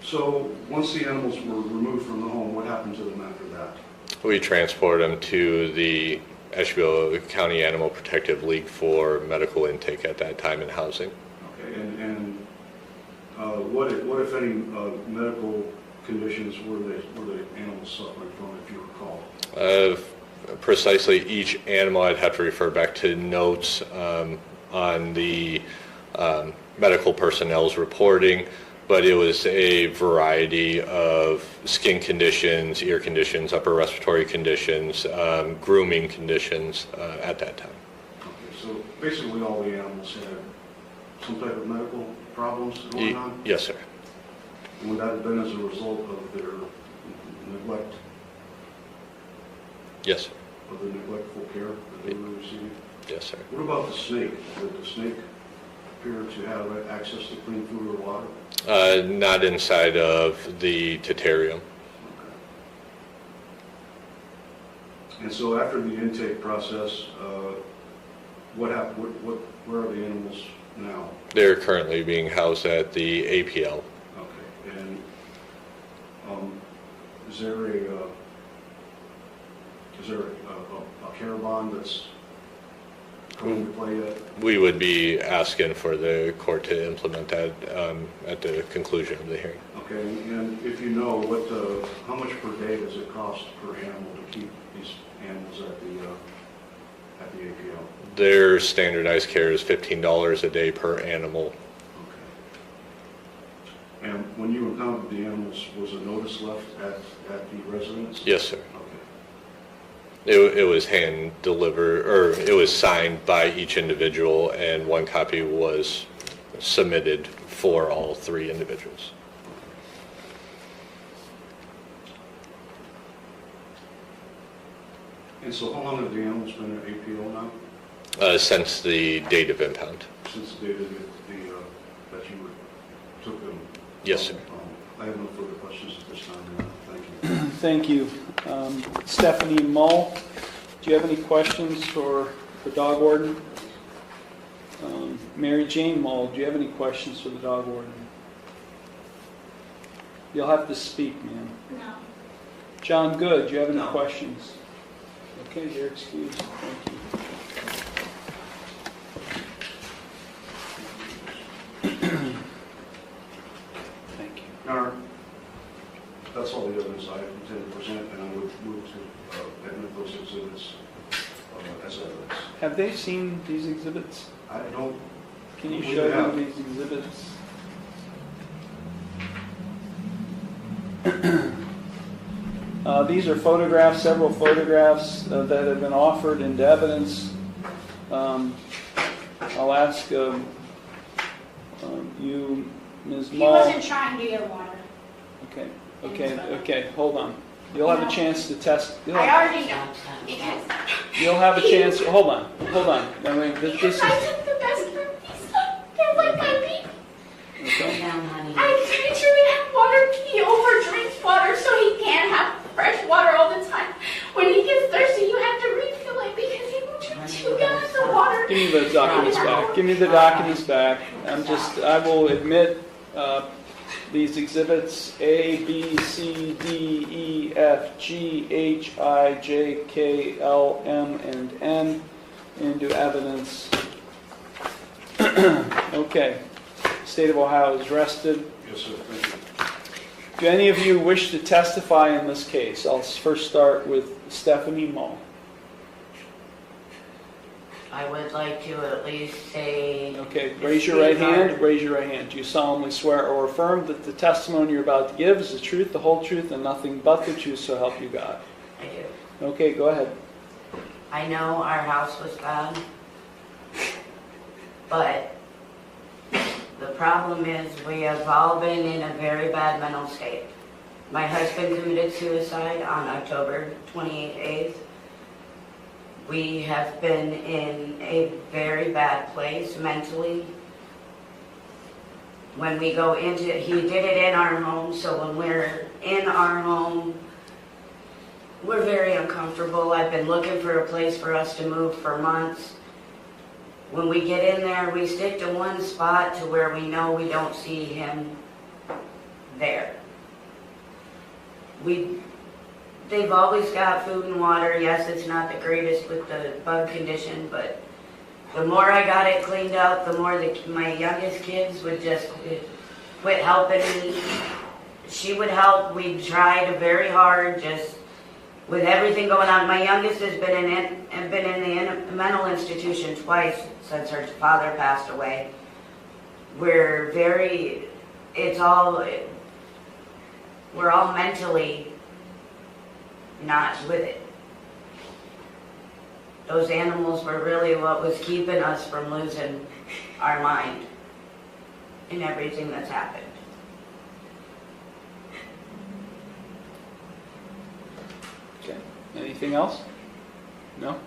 So once the animals were removed from the home, what happened to them after that? We transport them to the Asheville County Animal Protective League for medical intake at that time and housing. Okay, and what if any medical conditions were the animals suffering from, if you recall? Precisely each animal, I'd have to refer back to notes on the medical personnel's reporting, but it was a variety of skin conditions, ear conditions, upper respiratory conditions, grooming conditions at that time. Okay, so basically all the animals had some type of medical problems going on? Yes, sir. And would that have been as a result of their neglect? Yes, sir. Of the neglectful care that they were receiving? Yes, sir. What about the snake? Did the snake appear to have access to clean food or water? Not inside of the terrarium. Okay. And so after the intake process, what happened? Where are the animals now? They're currently being housed at the APL. Okay. And is there a care bond that's coming to play yet? We would be asking for the court to implement that at the conclusion of the hearing. Okay, and if you know, how much per day does it cost per animal to keep these animals at the APL? Their standardized care is $15 a day per animal. Okay. And when you encountered the animals, was a notice left at the residence? Yes, sir. Okay. It was hand delivered, or it was signed by each individual, and one copy was submitted for all three individuals. And so how long have the animals been at APL now? Since the date of impound. Since the date of that you took them? Yes, sir. I have no further questions at this time. Thank you. Thank you. Stephanie Mull, do you have any questions for the dog warden? Mary Jane Mull, do you have any questions for the dog warden? You'll have to speak, ma'am. No. John Good, do you have any No. questions? Okay, you're excused. Thank you. Thank you. Now, that's all the evidence I intend to present, and I would move to admit those exhibits as evidence. Have they seen these exhibits? I don't. Can you We show have. them these exhibits? These are photographs, several photographs that have been offered into evidence. I'll ask you, Ms. He Mull. wasn't trying to get water. Okay, hold on. You'll have a chance to test. I already know. Because You'll have a chance. Hold on. I mean, this is. I took the best for these. They're like my baby. Okay. I treat him and have water. He overdrinks water, so he can't have fresh water all the time. When he gets thirsty, you have to refill it because he will drink 2 gallons of water. Give me the documents back. Give me the documents back. I will admit these exhibits A, B, C, D, E, F, G, H, I, J, K, L, M, and N into evidence. Okay. State of Ohio is rested. Yes, sir. Thank you. Do any of you wish to testify in this case? I'll first start with Stephanie Mull. I would like to at least say... Okay, raise your right hand. Raise your right hand. Do you solemnly swear or affirm that the testimony you're about to give is the truth, the whole truth, and nothing but the truth, so help you God? I do. Okay, go ahead. I know our house was bad, but the problem is we have all been in a very bad mental state. My husband committed suicide on October 28th. We have been in a very bad place mentally. When we go into, he did it in our home, so when we're in our home, we're very uncomfortable. I've been looking for a place for us to move for months. When we get in there, we stick to one spot to where we know we don't see him there. They've always got food and water. Yes, it's not the greatest with the bug condition, but the more I got it cleaned up, the more my youngest kids would just quit helping me. She would help. We tried very hard, just with everything going on. My youngest has been in the mental institution twice since her father passed away. We're all mentally not with it. Those animals were really what was keeping us from losing our mind in everything that's happened. Okay. Anything else? No?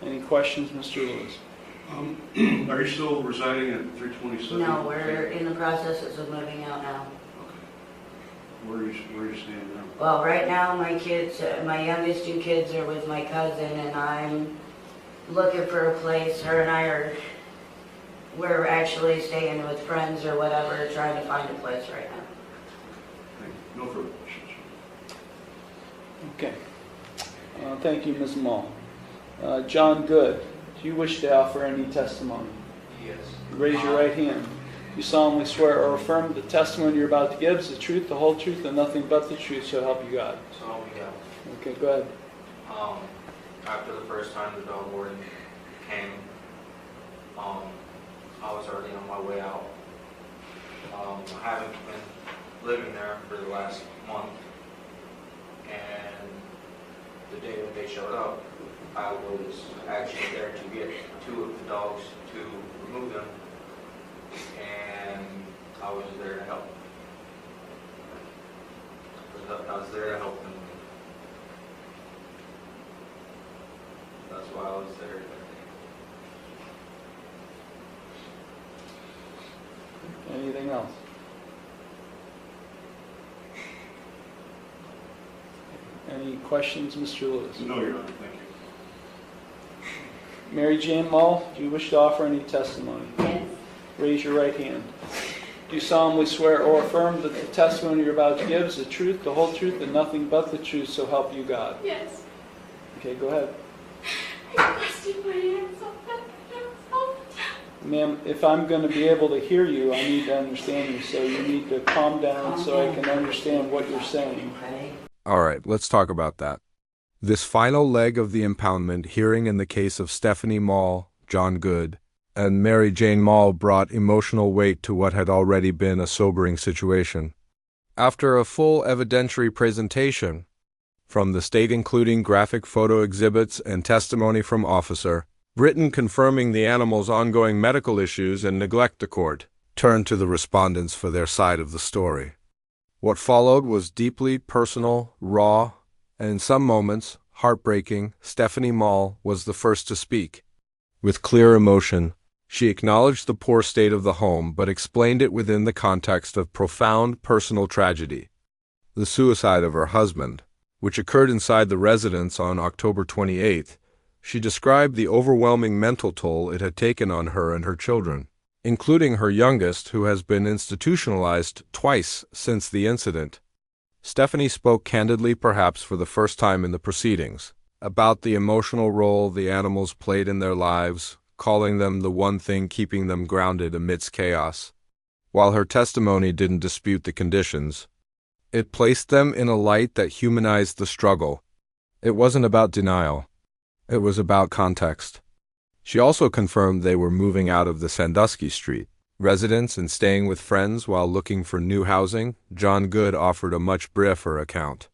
Any questions, Mr. Lewis? Are you still residing at 327? No, we're in the process of moving out now. Okay. Where are you staying now? Well, right now my kids, my youngest two kids are with my cousin, and I'm looking for a place. Her and we're actually staying with friends or whatever, trying to find a place right now. Thank you. No further questions. Okay. Thank you, Ms. Mall. John Good, do you wish to offer any testimony? Yes. Raise your right hand. You solemnly swear or affirm the testimony you're about to give is the truth, the whole truth, and nothing but the truth, so help you God. So help me God. Okay, go ahead. After the first time the dog warden came, I was already on my way out. I haven't been living there for the last month, and the day that they showed up, I was actually there to get two of the dogs to remove them, and I was there to help. I was there to help them. That's why I was there. Anything else? Any questions, Mr. Lewis? No, Your Honor. Thank you. Mary Jane Mull, do you wish to offer any testimony? Yes. Raise your right hand. Do you solemnly swear or affirm that the testimony you're about to give is the truth, the whole truth, and nothing but the truth, so help you God? Yes. Okay, go ahead. I busted my hands off that all the time. Ma'am, if I'm going to be able to hear you, I need to understand you, so you need to calm down so I can understand what you're saying. Okay. All right, let's talk about that. This final leg of the impoundment hearing in the case of Stephanie Mall, John Good, and Mary Jane Mall brought emotional weight to what had already been a sobering situation. After a full evidentiary presentation from the state, including graphic photo exhibits and testimony from officer, written confirming the animal's ongoing medical issues and neglect, the court turned to the respondents for their side of the story. What followed was deeply personal, raw, and in some moments, heartbreaking. Stephanie Mall was the first to speak. With clear emotion, she acknowledged the poor state of the home, but explained it within the context of profound personal tragedy. The suicide of her husband, which occurred inside the residence on October 28th, she described the overwhelming mental toll it had taken on her and her children, including her youngest, who has been institutionalized twice since the incident. Stephanie spoke candidly, perhaps for the first time in the proceedings, about the emotional role the animals played in their lives, calling them the one thing keeping them grounded amidst chaos. While her testimony didn't dispute the conditions, it placed them in a light that humanized the struggle. It wasn't about denial. It was about context. She also confirmed they were moving out of the Sandusky Street residence and staying with friends while looking for new housing. John Good offered a much briefer account.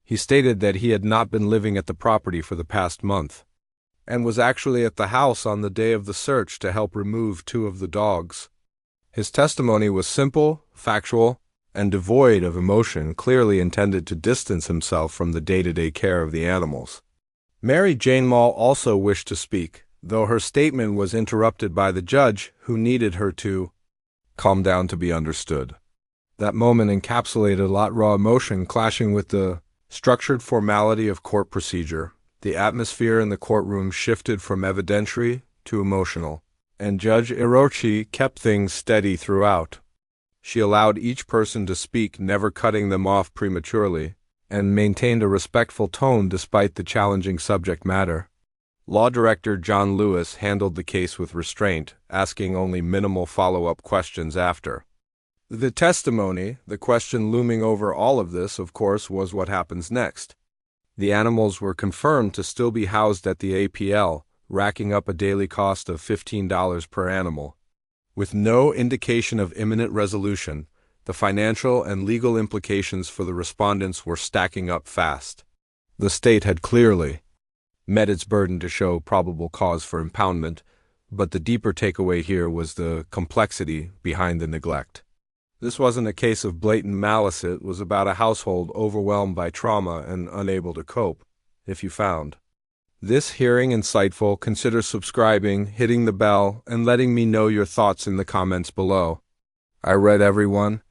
He stated that he had not been living at the property for the past month, and was actually at the house on the day of the search to help remove two of the dogs. His testimony was simple, factual, and devoid of emotion, clearly intended to distance himself from the day-to-day care of the animals. Mary Jane Mall also wished to speak, though her statement was interrupted by the judge, who needed her to calm down to be understood. That moment encapsulated a lot raw emotion, clashing with the structured formality of court procedure. The atmosphere in the courtroom shifted from evidentiary to emotional, and Judge Iarocci kept things steady throughout. She allowed each person to speak, never cutting them off prematurely, and maintained a respectful tone despite the challenging subject matter. Law Director John Lewis handled the case with restraint, asking only minimal follow-up questions after. The testimony, the question looming over all of this, of course, was what happens next. The animals were confirmed to still be housed at the APL, racking up a daily cost of $15 per animal. With no indication of imminent resolution, the financial and legal implications for the respondents were stacking up fast. The state had clearly met its burden to show probable cause for impoundment, but the deeper takeaway here was the complexity behind the neglect. This wasn't a case of blatant malice, it was about a household overwhelmed by trauma and unable to cope, if you found this hearing insightful, consider subscribing, hitting the bell, and letting me know your thoughts in the comments below. I read every one,